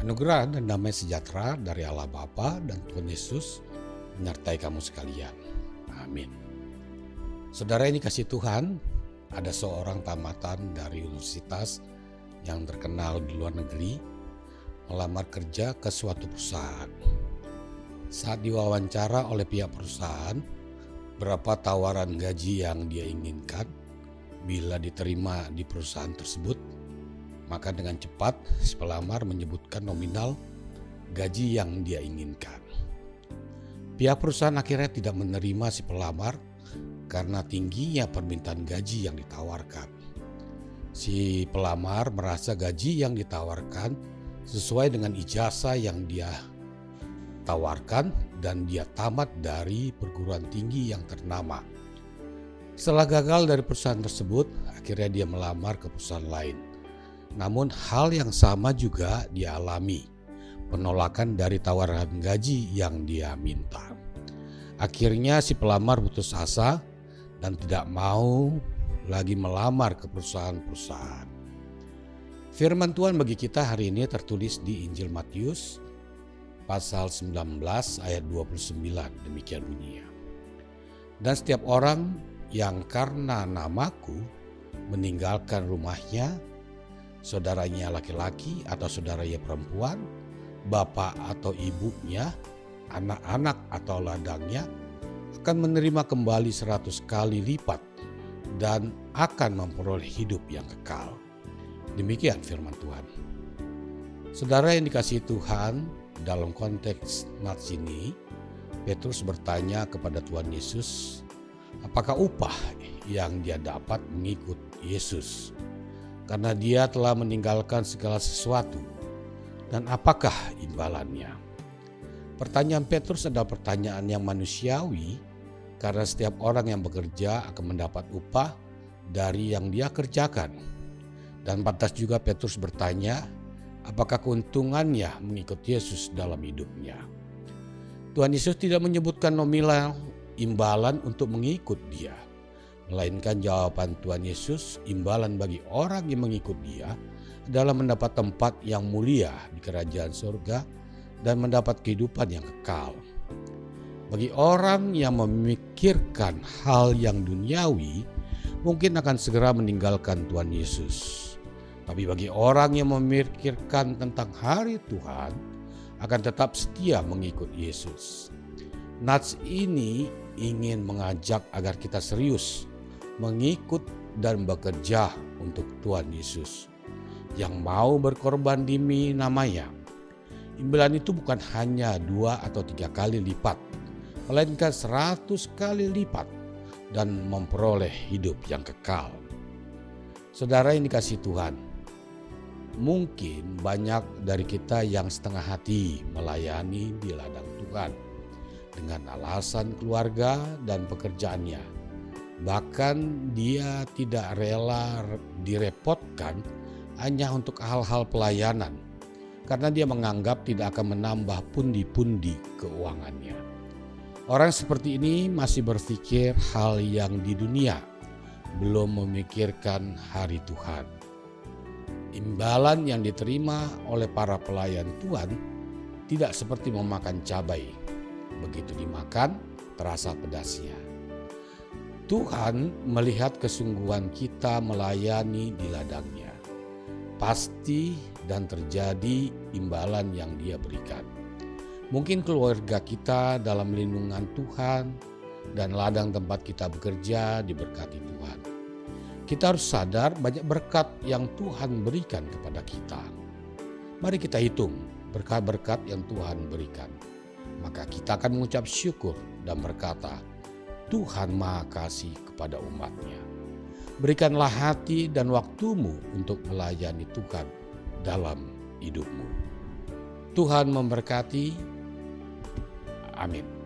Anugerah dan damai sejahtera dari Allah Bapa dan Tuhan Yesus menyertai kamu sekalian. Amin. Saudara ini kasih Tuhan, ada seorang tamatan dari universitas yang terkenal di luar negeri melamar kerja ke suatu perusahaan. Saat diwawancara oleh pihak perusahaan, berapa tawaran gaji yang dia inginkan bila diterima di perusahaan tersebut, maka dengan cepat si pelamar menyebutkan nominal gaji yang dia inginkan. Pihak perusahaan akhirnya tidak menerima si pelamar karena tingginya permintaan gaji yang ditawarkan. Si pelamar merasa gaji yang ditawarkan sesuai dengan ijazah yang dia tawarkan dan dia tamat dari perguruan tinggi yang ternama. Setelah gagal dari perusahaan tersebut, akhirnya dia melamar ke perusahaan lain. Namun hal yang sama juga dia alami, penolakan dari tawaran gaji yang dia minta. Akhirnya si pelamar putus asa dan tidak mau lagi melamar ke perusahaan-perusahaan. Firman Tuhan bagi kita hari ini tertulis di Injil Matius pasal 19 ayat 29, demikian bunyinya. Dan setiap orang yang karena namaku meninggalkan rumahnya, saudaranya laki-laki atau saudaranya perempuan, bapak atau ibunya, anak-anak atau ladangnya, akan menerima kembali 100 kali lipat dan akan memperoleh hidup yang kekal. Demikian firman Tuhan. Saudara yang dikasihi Tuhan, dalam konteks nats ini, Petrus bertanya kepada Tuhan Yesus, apakah upah yang dia dapat mengikut Yesus? Karena dia telah meninggalkan segala sesuatu. Dan apakah imbalannya? Pertanyaan Petrus adalah pertanyaan yang manusiawi, karena setiap orang yang bekerja akan mendapat upah dari yang dia kerjakan. Dan pantas juga Petrus bertanya, apakah keuntungannya mengikut Yesus dalam hidupnya? Tuhan Yesus tidak menyebutkan nominal imbalan untuk mengikut dia. Melainkan jawaban Tuhan Yesus, imbalan bagi orang yang mengikut dia adalah mendapat tempat yang mulia di kerajaan surga dan mendapat kehidupan yang kekal. Bagi orang yang memikirkan hal yang duniawi, mungkin akan segera meninggalkan Tuhan Yesus. Tapi bagi orang yang memikirkan tentang hari Tuhan, akan tetap setia mengikut Yesus. Nats ini ingin mengajak agar kita serius mengikut dan bekerja untuk Tuhan Yesus yang mau berkorban demi namanya. Imbalan itu bukan hanya 2 atau 3 kali lipat, melainkan 100 kali lipat dan memperoleh hidup yang kekal. Saudara yang dikasihi Tuhan, mungkin banyak dari kita yang setengah hati melayani di ladang Tuhan dengan alasan keluarga dan pekerjaannya. Bahkan dia tidak rela direpotkan hanya untuk hal-hal pelayanan karena dia menganggap tidak akan menambah pundi-pundi keuangannya. Orang seperti ini masih berpikir hal yang di dunia, belum memikirkan hari Tuhan. Imbalan yang diterima oleh para pelayan Tuhan tidak seperti memakan cabai. Begitu dimakan, terasa pedasnya. Tuhan melihat kesungguhan kita melayani di ladangnya. Pasti dan terjadi imbalan yang Dia berikan. Mungkin keluarga kita dalam lindungan Tuhan dan ladang tempat kita bekerja diberkati Tuhan. Kita harus sadar banyak berkat yang Tuhan berikan kepada kita. Mari kita hitung berkat-berkat yang Tuhan berikan. Maka kita akan mengucap syukur dan berkata, Tuhan Maha Kasih kepada umat-Nya. Berikanlah hati dan waktumu untuk melayani Tuhan dalam hidupmu. Tuhan memberkati. Amin.